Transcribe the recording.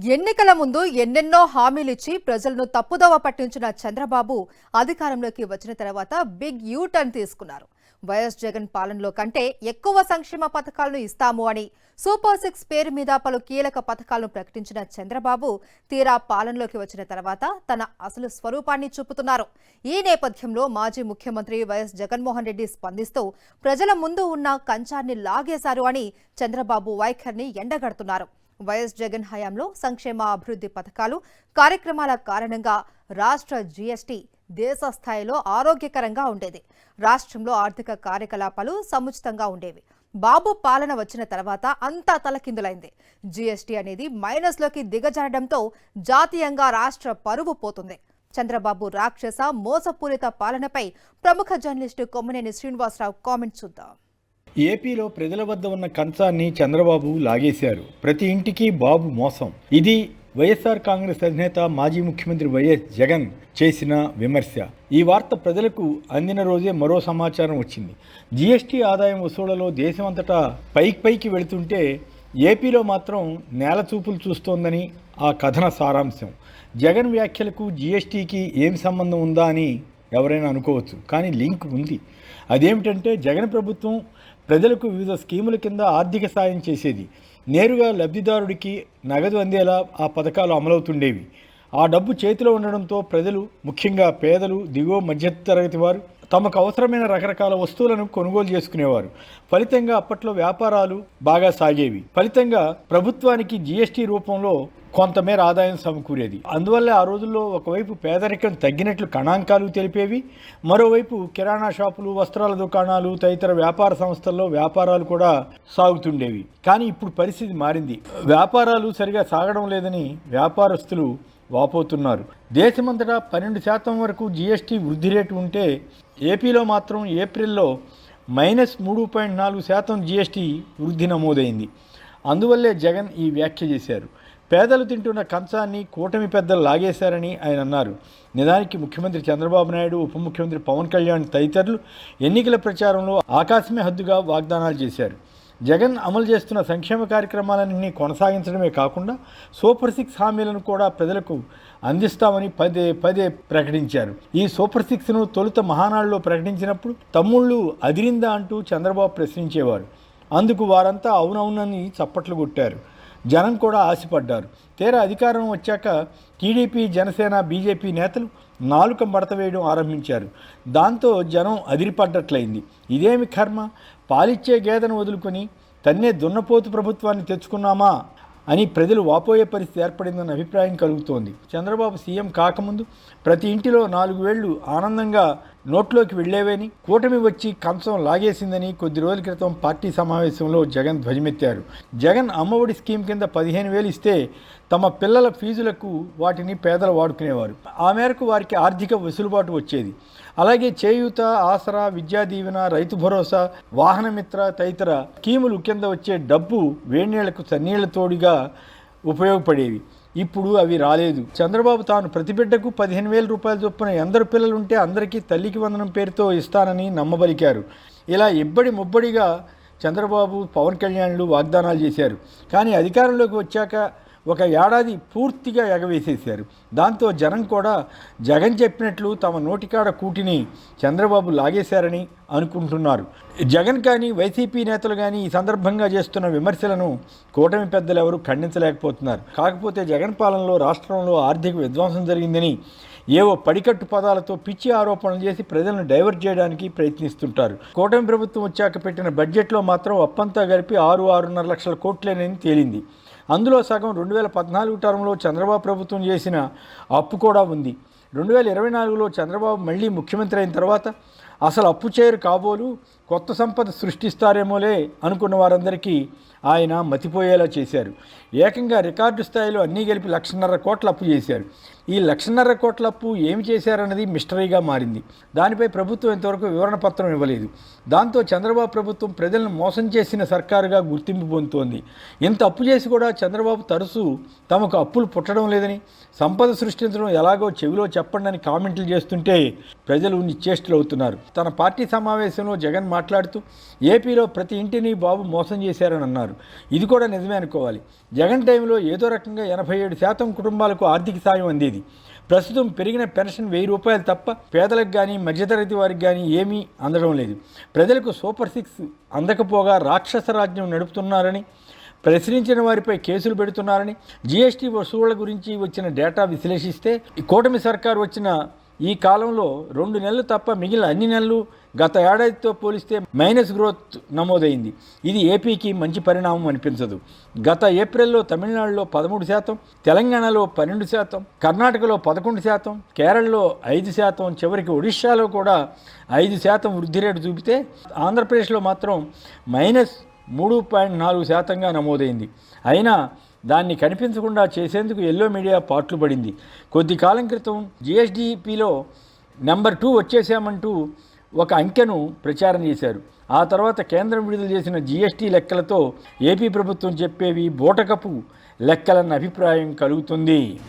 ఎన్నికల ముందు ఎన్నెన్నో హామీలిచ్చి ప్రజలను తప్పుదోవ పట్టించిన చంద్రబాబు అధికారంలోకి వచ్చిన తర్వాత బిగ్ యూ టర్న్ తీసుకున్నారు. వైఎస్ జగన్ పాలనలో కంటే ఎక్కువ సంక్షేమ పథకాలను ఇస్తాము అని సూపర్ 6 పేరు మీద పలు కీలక పథకాలను ప్రకటించిన చంద్రబాబు తీరా పాలనలోకి వచ్చిన తర్వాత తన అసలు స్వరూపాన్ని చూపుతున్నారు. ఈ నేపథ్యంలో మాజీ ముఖ్యమంత్రి వైఎస్ జగన్మోహన్ రెడ్డి స్పందిస్తూ ప్రజల ముందు ఉన్న కంచాన్ని లాగేశారు అని చంద్రబాబు వైఖరిని ఎండగడుతున్నారు. వైఎస్ జగన్ హయాంలో సంక్షేమ అభివృద్ధి పథకాలు కార్యక్రమాల కారణంగా రాష్ట్ర జీఎస్టీ దేశ స్థాయిలో ఆరోగ్యకరంగా ఉండేది. రాష్ట్రంలో ఆర్థిక కార్యకలాపాలు సముచితంగా ఉండేవి. బాబు పాలన వచ్చిన తర్వాత అంతా తలకిందులైంది. జీఎస్టీ అనేది మైనస్లోకి దిగజారడంతో జాతీయంగా రాష్ట్ర పరువు పోతుంది. చంద్రబాబు రాక్షస మోసపూరిత పాలనపై ప్రముఖ జర్నలిస్టు కొమ్మనేని శ్రీనివాసరావు కామెంట్ చూద్దాం. ఏపీలో ప్రజల వద్ద ఉన్న కంచాన్ని చంద్రబాబు లాగేశారు. ప్రతి ఇంటికి బాబు మోసం. ఇది వైఎస్ఆర్ కాంగ్రెస్ అధినేత మాజీ ముఖ్యమంత్రి వైఎస్ జగన్ చేసిన విమర్శ. ఈ వార్త ప్రజలకు అందిన రోజే మరో సమాచారం వచ్చింది. జీఎస్టీ ఆదాయం వసూళ్లలో దేశమంతటా పైకి వెళుతుంటే ఏపీలో మాత్రం నేల చూపులు చూస్తోందని ఆ కథన సారాంశం. జగన్ వ్యాఖ్యలకు జీఎస్టీకి ఏం సంబంధం ఉందా అని ఎవరైనా అనుకోవచ్చు, కానీ లింక్ ఉంది. అదేమిటంటే జగన్ ప్రభుత్వం ప్రజలకు వివిధ స్కీముల కింద ఆర్థిక సాయం చేసేది. నేరుగా లబ్ధిదారుడికి నగదు అందేలా ఆ పథకాలు అమలవుతుండేవి. ఆ డబ్బు చేతిలో ఉండడంతో ప్రజలు, ముఖ్యంగా పేదలు, దిగువ మధ్యతరగతి వారు తమకు అవసరమైన రకరకాల వస్తువులను కొనుగోలు చేసుకునేవారు. ఫలితంగా అప్పట్లో వ్యాపారాలు బాగా సాగేవి. ఫలితంగా ప్రభుత్వానికి జీఎస్టీ రూపంలో కొంతమేర ఆదాయం సమకూరేది. అందువల్ల ఆ రోజుల్లో ఒకవైపు పేదరికం తగ్గినట్లు గణాంకాలు తెలిపేవి, మరోవైపు కిరాణా షాపులు, వస్త్రాల దుకాణాలు తదితర వ్యాపార సంస్థల్లో వ్యాపారాలు కూడా సాగుతుండేవి. కానీ ఇప్పుడు పరిస్థితి మారింది. వ్యాపారాలు సరిగా సాగడం లేదని వ్యాపారస్తులు వాపోతున్నారు. దేశమంతటా 12% వరకు జీఎస్టీ వృద్ధి రేటు ఉంటే ఏపీలో మాత్రం ఏప్రిల్లో -3.4% జీఎస్టీ వృద్ధి నమోదైంది. అందువల్లే జగన్ ఈ వ్యాఖ్య చేశారు. పేదలు తింటున్న కంచాన్ని కూటమి పెద్దలు లాగేశారని ఆయన అన్నారు. నిజానికి ముఖ్యమంత్రి చంద్రబాబు నాయుడు, ఉప ముఖ్యమంత్రి పవన్ కళ్యాణ్ తదితరులు ఎన్నికల ప్రచారంలో ఆకాశమే హద్దుగా వాగ్దానాలు చేశారు. జగన్ అమలు చేస్తున్న సంక్షేమ కార్యక్రమాలన్నీ కొనసాగించడమే కాకుండా సూపర్ 6 హామీలను కూడా ప్రజలకు అందిస్తామని పదే ప్రకటించారు. ఈ సూపర్ 6ను తొలుత మహానాడులో ప్రకటించినప్పుడు తమ్ముళ్ళు అదిరిందా అంటూ చంద్రబాబు ప్రశ్నించేవారు. అందుకు వారంతా అవునవునని చప్పట్లు కొట్టారు. జనం కూడా ఆశపడ్డారు. తీరా అధికారం వచ్చాక టీడీపీ, జనసేన, బీజేపీ నేతలు నాలుక మడత వేయడం ఆరంభించారు. దాంతో జనం అదిరిపడ్డట్లయింది. ఇదేమి కర్మ, పాలిచ్చే గేదెను వదులుకొని తన్నే దున్నపోతు ప్రభుత్వాన్ని తెచ్చుకున్నామా అని ప్రజలు వాపోయే పరిస్థితి ఏర్పడిందన్న అభిప్రాయం కలుగుతోంది. చంద్రబాబు సీఎం కాకముందు ప్రతి ఇంటిలో 4 వేళ్లు ఆనందంగా నోట్లోకి వెళ్లేవని, కూటమి వచ్చి కంచం లాగేసిందని కొద్ది రోజుల క్రితం పార్టీ సమావేశంలో జగన్ ధ్వజమెత్తారు. జగన్ అమ్మఒడి స్కీమ్ కింద 15,000 ఇస్తే తమ పిల్లల ఫీజులకు వాటిని పేదలు వాడుకునేవారు. ఆ మేరకు వారికి ఆర్థిక వెసులుబాటు వచ్చేది. అలాగే చేయూత, ఆసరా, విద్యా దీవెన, రైతు భరోసా, వాహనమిత్ర తదితర స్కీములు కింద వచ్చే డబ్బు వేడినీళ్లకు చన్నీళ్ల తోడుగా ఉపయోగపడేవి. ఇప్పుడు అవి రాలేదు. చంద్రబాబు తాను ప్రతి బిడ్డకు 15,000 రూపాయల చొప్పున ఎందరు పిల్లలుంటే అందరికీ తల్లికి వందనం పేరుతో ఇస్తానని నమ్మబలికారు. ఇలా ఇబ్బడి ముబ్బడిగా చంద్రబాబు, పవన్ కళ్యాణ్లు వాగ్దానాలు చేశారు. కానీ అధికారంలోకి వచ్చాక ఒక ఏడాది పూర్తిగా ఎగవేసేశారు. దాంతో జనం కూడా జగన్ చెప్పినట్లు తమ నోటికాడ కూటిని చంద్రబాబు లాగేశారని అనుకుంటున్నారు. జగన్ కానీ వైసీపీ నేతలు కానీ ఈ సందర్భంగా చేస్తున్న విమర్శలను కూటమి పెద్దలు ఎవరూ ఖండించలేకపోతున్నారు. కాకపోతే జగన్ పాలనలో రాష్ట్రంలో ఆర్థిక విధ్వంసం జరిగిందని ఏవో పడికట్టు పదాలతో పిచ్చి ఆరోపణలు చేసి ప్రజలను డైవర్ట్ చేయడానికి ప్రయత్నిస్తుంటారు. కూటమి ప్రభుత్వం వచ్చాక పెట్టిన బడ్జెట్లో మాత్రం అప్పంతా కలిపి 6-6.5 లక్షల కోట్లేనని తేలింది. అందులో సగం 2014 టర్మ్లో చంద్రబాబు ప్రభుత్వం చేసిన అప్పు కూడా ఉంది. 2024లో చంద్రబాబు మళ్ళీ ముఖ్యమంత్రి అయిన తర్వాత అసలు అప్పు చేయరు కాబోలు, కొత్త సంపద సృష్టిస్తారేమోలే అనుకున్న వారందరికీ ఆయన మతిపోయేలా చేశారు. ఏకంగా రికార్డు స్థాయిలో అన్నీ కలిపి 1,50,000 కోట్ల అప్పు చేశారు. ఈ 1,50,000 కోట్ల అప్పు ఏమి చేశారన్నది మిస్టరీగా మారింది. దానిపై ప్రభుత్వం ఇంతవరకు వివరణ పత్రం ఇవ్వలేదు. దాంతో చంద్రబాబు ప్రభుత్వం ప్రజలను మోసం చేసిన సర్కారుగా గుర్తింపు పొందుతోంది. ఇంత అప్పు చేసి కూడా చంద్రబాబు తరచూ తమకు అప్పులు పుట్టడం లేదని, సంపద సృష్టించడం ఎలాగో చెవిలో చెప్పండి అని కామెంట్లు చేస్తుంటే ప్రజలు నిశ్చేష్టులు అవుతున్నారు. తన పార్టీ సమావేశంలో జగన్ మాట్లాడుతూ ఏపీలో ప్రతి ఇంటిని బాబు మోసం చేశారని అన్నారు. ఇది కూడా నిజమే అనుకోవాలి. జగన్ టైంలో ఏదో రకంగా 87% కుటుంబాలకు ఆర్థిక సాయం అందేది. ప్రస్తుతం పెరిగిన పెన్షన్ 1000 రూపాయలు తప్ప పేదలకు కానీ మధ్యతరగతి వారికి కానీ ఏమీ అందడం లేదు. ప్రజలకు సూపర్ 6 అందకపోగా రాక్షస రాజ్యం నడుపుతున్నారని, ప్రశ్నించిన వారిపై కేసులు పెడుతున్నారని, జీఎస్టీ వసూళ్ల గురించి వచ్చిన డేటా విశ్లేషిస్తే ఈ కూటమి సర్కారు వచ్చిన ఈ కాలంలో 2 నెలలు తప్ప మిగిలిన అన్ని నెలలు గత ఏడాదితో పోలిస్తే మైనస్ గ్రోత్ నమోదైంది. ఇది ఏపీకి మంచి పరిణామం అనిపించదు. గత ఏప్రిల్లో తమిళనాడులో 13%, తెలంగాణలో 12%, కర్ణాటకలో 11%, కేరళలో 5%, చివరికి ఒడిశాలో కూడా 5% వృద్ధి రేటు చూపితే ఆంధ్రప్రదేశ్లో మాత్రం -3.4%గా నమోదైంది. అయినా దాన్ని కనిపించకుండా చేసేందుకు ఎల్లో మీడియా పాట్లు పడింది. కొద్ది కాలం క్రితం జిఎస్డిపిలో నెంబర్ 2 వచ్చేసామంటూ ఒక అంకెను ప్రచారం చేశారు. ఆ తర్వాత కేంద్రం విడుదల చేసిన జీఎస్టీ లెక్కలతో ఏపీ ప్రభుత్వం చెప్పేవి బూటకపు లెక్కలన్న అభిప్రాయం కలుగుతుంది.